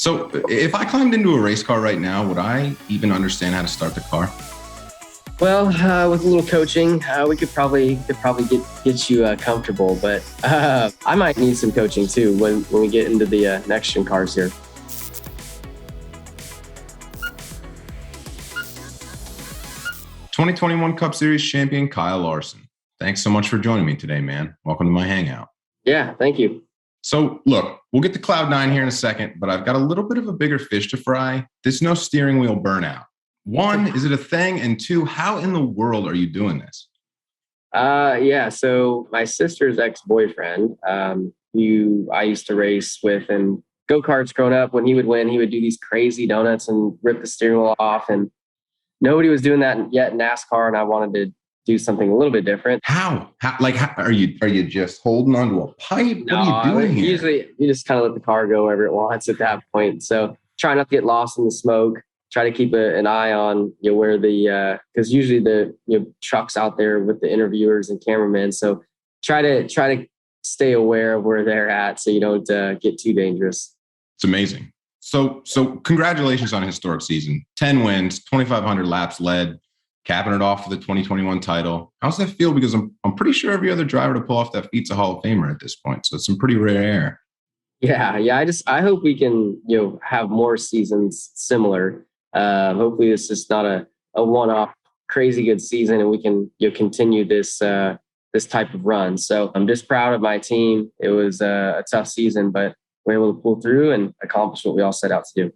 So if I climbed into a race car right now, would I even understand how to start the car? Well, with a little coaching, we could probably get you comfortable, but I might need some coaching too when we get into the next gen cars here. "2021 Cup Series champion Kyle Larson. Thanks so much for joining me today, man. Welcome to my hangout. Yeah, thank you. So look, we'll get to Cloud9 here in a second, but I've got a little bit of a bigger fish to fry. This no steering wheel burnout. One, is it a thing? And two, how in the world are you doing this? Yeah. So my sister's ex-boyfriend, who I used to race with and go-karts growing up, when he would win, he would do these crazy donuts and rip the steering wheel off. And nobody was doing that yet in NASCAR. And I wanted to do something a little bit different. How are you just holding onto a pipe? No, what are you doing here? Usually you just kind of let the car go wherever it wants at that point. So try not to get lost in the smoke. Try to keep an eye on where the because usually the trucks out there with the interviewers and cameramen. So try to stay aware of where they're at so you don't get too dangerous. It's amazing. So congratulations on a historic season. 10 wins, 2,500 laps led, capping it off for the 2021 title. How's that feel? Because I'm pretty sure every other driver to pull off that feat's a Hall of Famer at this point. So it's some pretty rare air. Yeah. I hope we can have more seasons similar. Hopefully this is not a one-off crazy good season and we can continue this type of run. So I'm just proud of my team. It was a tough season, but we were able to pull through and accomplish what we all set out to do.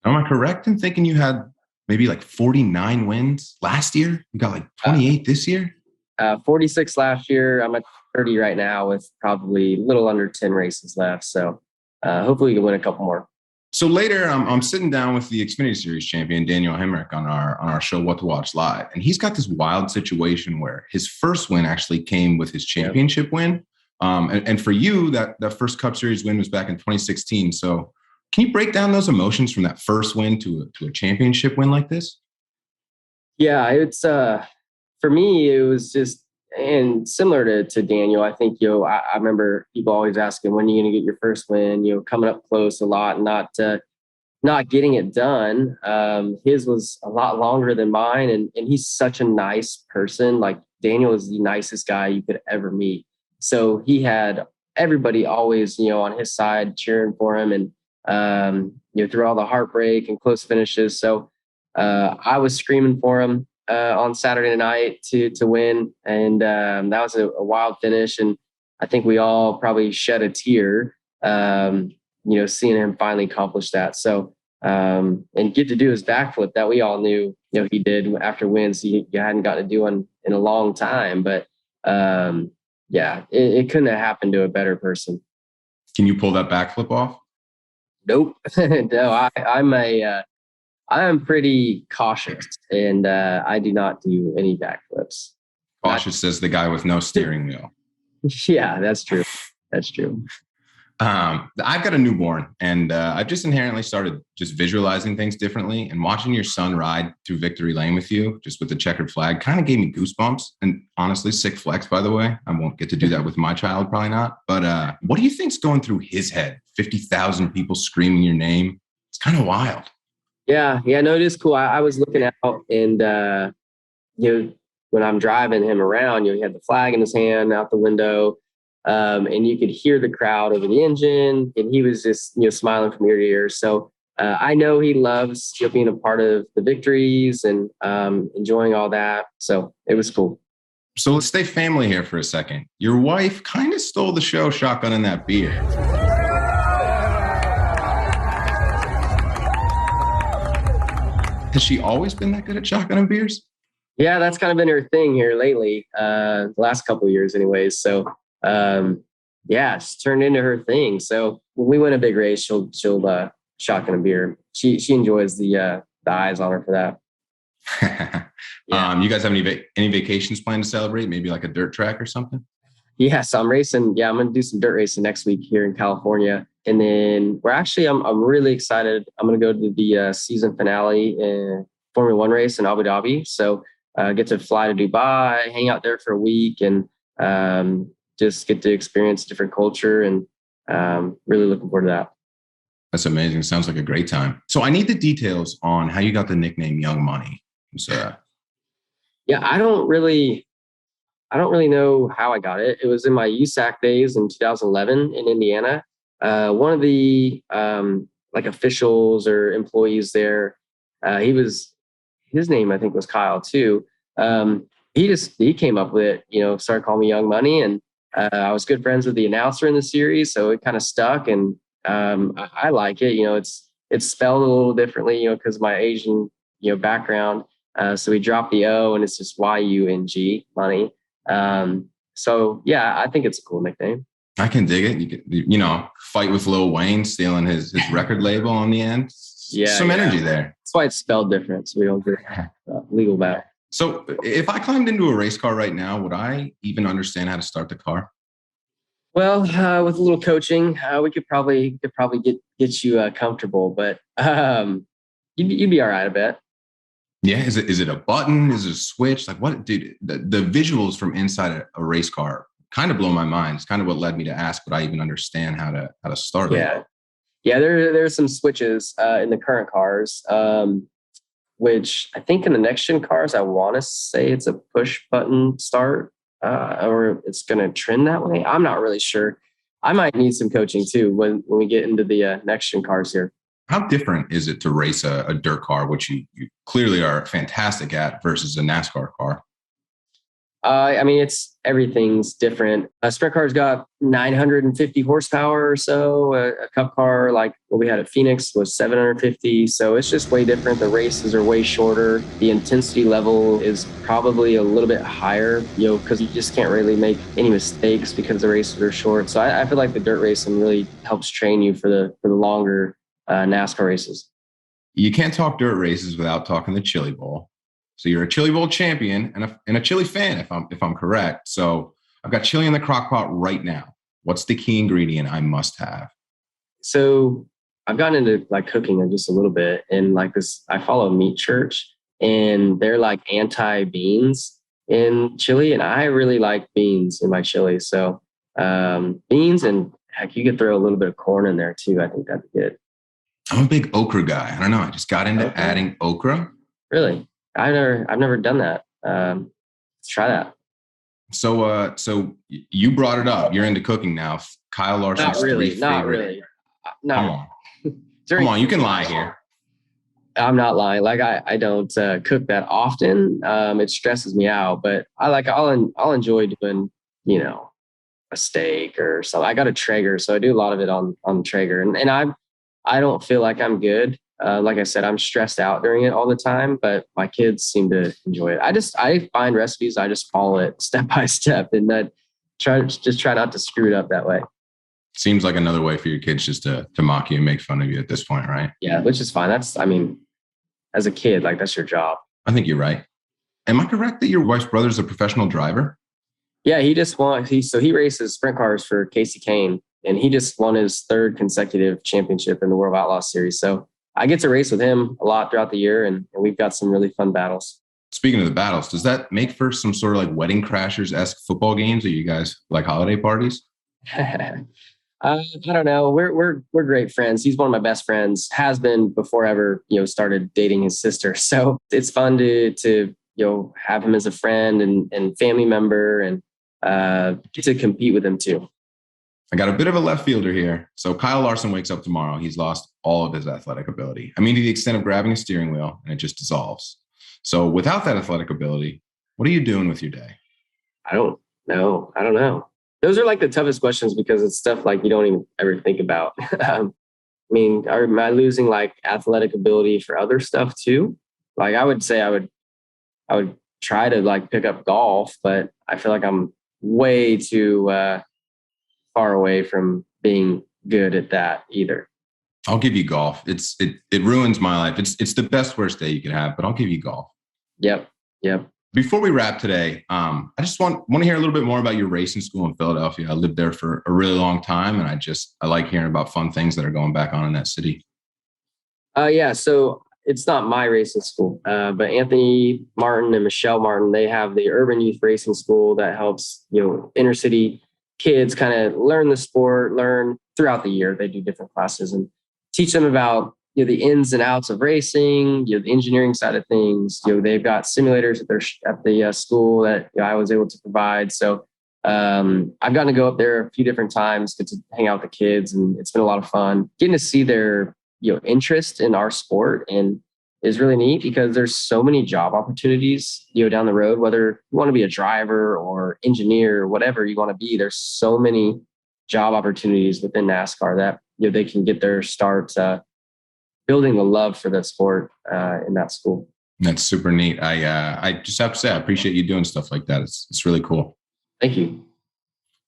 Am I correct in thinking you had maybe like 49 wins last year? You got like 28 this year? 46 last year. I'm at 30 right now with probably a little under 10 races left. So hopefully we can win a couple more. So later, I'm sitting down with the Xfinity Series champion, Daniel Hemrick, on our show, What to Watch Live. And he's got this wild situation where his first win actually came with his championship win. And for you, that first Cup Series win was back in 2016. So can you break down those emotions from that first win to a championship win like this? Yeah, it's for me, it was just, and similar to Daniel, I think, I remember people always asking, when are you going to get your first win, coming up close a lot and not getting it done. His was a lot longer than mine. And he's such a nice person. Like Daniel is the nicest guy you could ever meet. So he had everybody always, on his side cheering for him and, through all the heartbreak and close finishes. So I was screaming for him on Saturday night to win. And that was a wild finish. And I think we all probably shed a tear, seeing him finally accomplish that. So, and get to do his backflip that we all knew, he did after wins he hadn't got to do one in a long time. But it couldn't have happened to a better person. Can you pull that backflip off? Nope. No, I am pretty cautious and I do not do any backflips. Cautious says the guy with no steering wheel. Yeah, that's true. That's true. I've got a newborn and I've just inherently started just visualizing things differently, and watching your son ride through victory lane with you, just with the checkered flag, kind of gave me goosebumps. And honestly, sick flex, by the way. I won't get to do that with my child, probably not. But what do you think's going through his head? 50,000 people screaming your name. It's kind of wild. Yeah, no, it is cool. I was looking out and, when I'm driving him around, he had the flag in his hand out the window, and you could hear the crowd over the engine, and he was just, smiling from ear to ear. So I know he loves being a part of the victories and enjoying all that. So it was cool. So let's stay family here for a second. Your wife kind of stole the show shotgunning that beer. Has she always been that good at shotgunning beers? Yeah, that's kind of been her thing here lately, the last couple of years anyways. So, it's turned into her thing. So when we win a big race, she'll shotgun a beer. She enjoys the eyes on her for that. Yeah. You guys have any vacations planned to celebrate? Maybe like a dirt track or something? Yeah, so I'm racing. Yeah, I'm going to do some dirt racing next week here in California. And then I'm really excited. I'm going to go to the season finale in Formula One race in Abu Dhabi. So get to fly to Dubai, hang out there for a week, and just get to experience different culture. And really looking forward to that. That's amazing. Sounds like a great time. So I need the details on how you got the nickname Young Money. So, Yeah, I don't really know how I got it. It was in my USAC days in 2011 in Indiana. One of the like officials or employees there, his name I think was Kyle too. He came up with it, started calling me Young Money, and I was good friends with the announcer in the series, so it kind of stuck, and I like it. It's spelled a little differently, because of my Asian background. So we dropped the O and it's just YUNG money. So yeah, I think it's a cool nickname. I can dig it. You can, fight with Lil Wayne, stealing his record label on the end. Yeah, Some yeah. energy there. That's why it's spelled different, so we don't get legal battle. So if I climbed into a race car right now, would I even understand how to start the car? Well, with a little coaching, we could probably get you comfortable, but you'd be all right, I bet. Yeah. Is it a button? Is it a switch? Like what, dude, the visuals from inside a race car kind of blow my mind. It's kind of what led me to ask, but I even understand how to start it. Yeah, there's some switches in the current cars, which I think in the next gen cars, I want to say it's a push button start, or it's going to trend that way. I'm not really sure. I might need some coaching too when we get into the next gen cars here. How different is it to race a dirt car, which you clearly are fantastic at, versus a NASCAR car? Everything's different. A sprint car's got 950 horsepower or so. A cup car, like what we had at Phoenix, was 750. So it's just way different. The races are way shorter. The intensity level is probably a little bit higher, because you just can't really make any mistakes because the races are short. So I feel like the dirt racing really helps train you for the longer NASCAR races. You can't talk dirt races without talking the Chili Bowl. So you're a Chili Bowl champion and a chili fan, if I'm correct. So I've got chili in the crock pot right now. What's the key ingredient I must have? So I've gotten into like cooking just a little bit, and like this, I follow Meat Church, and they're like anti beans in chili, and I really like beans in my chili. So beans, and heck, you could throw a little bit of corn in there too. I think that'd be good. I'm a big okra guy. I don't know. I just got into adding okra. Really? I've never done that. Let's try that. So you brought it up. You're into cooking now. Kyle Larson's Not really. Come on. Come on, you can lie here. I'm not lying. Like I don't cook that often. It stresses me out, but I'll enjoy doing, a steak or something. I got a Traeger, so I do a lot of it on Traeger, and I don't feel like I'm good. Like I said, I'm stressed out during it all the time, but my kids seem to enjoy it. I find recipes, I just follow it step by step, and then try not to screw it up that way. Seems like another way for your kids just to mock you and make fun of you at this point, right? Yeah, which is fine. As a kid, like that's your job. I think you're right. Am I correct that your wife's brother's a professional driver? Yeah, he races sprint cars for Casey Kane, and he just won his third consecutive championship in the World Outlaw Series. So I get to race with him a lot throughout the year, and we've got some really fun battles. Speaking of the battles, does that make for some sort of like Wedding Crashers-esque football games? Are you guys like holiday parties? I don't know. We're great friends. He's one of my best friends. Has been before I ever started dating his sister. So it's fun to have him as a friend and family member, and get to compete with him too. I got a bit of a left fielder here. So Kyle Larson wakes up tomorrow. He's lost all of his athletic ability. I mean, to the extent of grabbing a steering wheel, and it just dissolves. So without that athletic ability, what are you doing with your day? I don't know. Those are like the toughest questions because it's stuff like you don't even ever think about. Am I losing like athletic ability for other stuff too? Like I would say I would try to like pick up golf, but I feel like I'm way too far away from being good at that either. I'll give you golf. It ruins my life. It's the best worst day you could have, but I'll give you golf. Yep. Before we wrap today, I just want to hear a little bit more about your racing school in Philadelphia. I lived there for a really long time, and I like hearing about fun things that are going back on in that city. Yeah. So it's not my racing school, but Anthony Martin and Michelle Martin, they have the Urban Youth Racing School that helps inner city kids kind of learn the sport, learn throughout the year. They do different classes, and teach them about the ins and outs of racing, the engineering side of things. They've got simulators at the school that I was able to provide. So I've gotten to go up there a few different times, get to hang out with the kids, and it's been a lot of fun. Getting to see their interest in our sport and is really neat because there's so many job opportunities down the road. Whether you want to be a driver or engineer or whatever you want to be, there's so many job opportunities within NASCAR that they can get their start building the love for the sport in that school. That's super neat. I just have to say I appreciate you doing stuff like that. It's really cool. Thank you.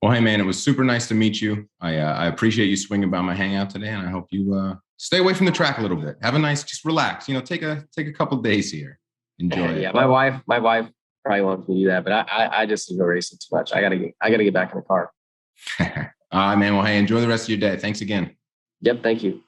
Well, hey man, it was super nice to meet you. I appreciate you swinging by my hangout today, and I hope you stay away from the track a little bit. Have a nice, just relax. Take a couple days here. Enjoy it. Yeah, my wife probably wants me to do that, but I just enjoy racing too much. I gotta get back in the car. All right, man. Well, hey, enjoy the rest of your day. Thanks again. Yep. Thank you.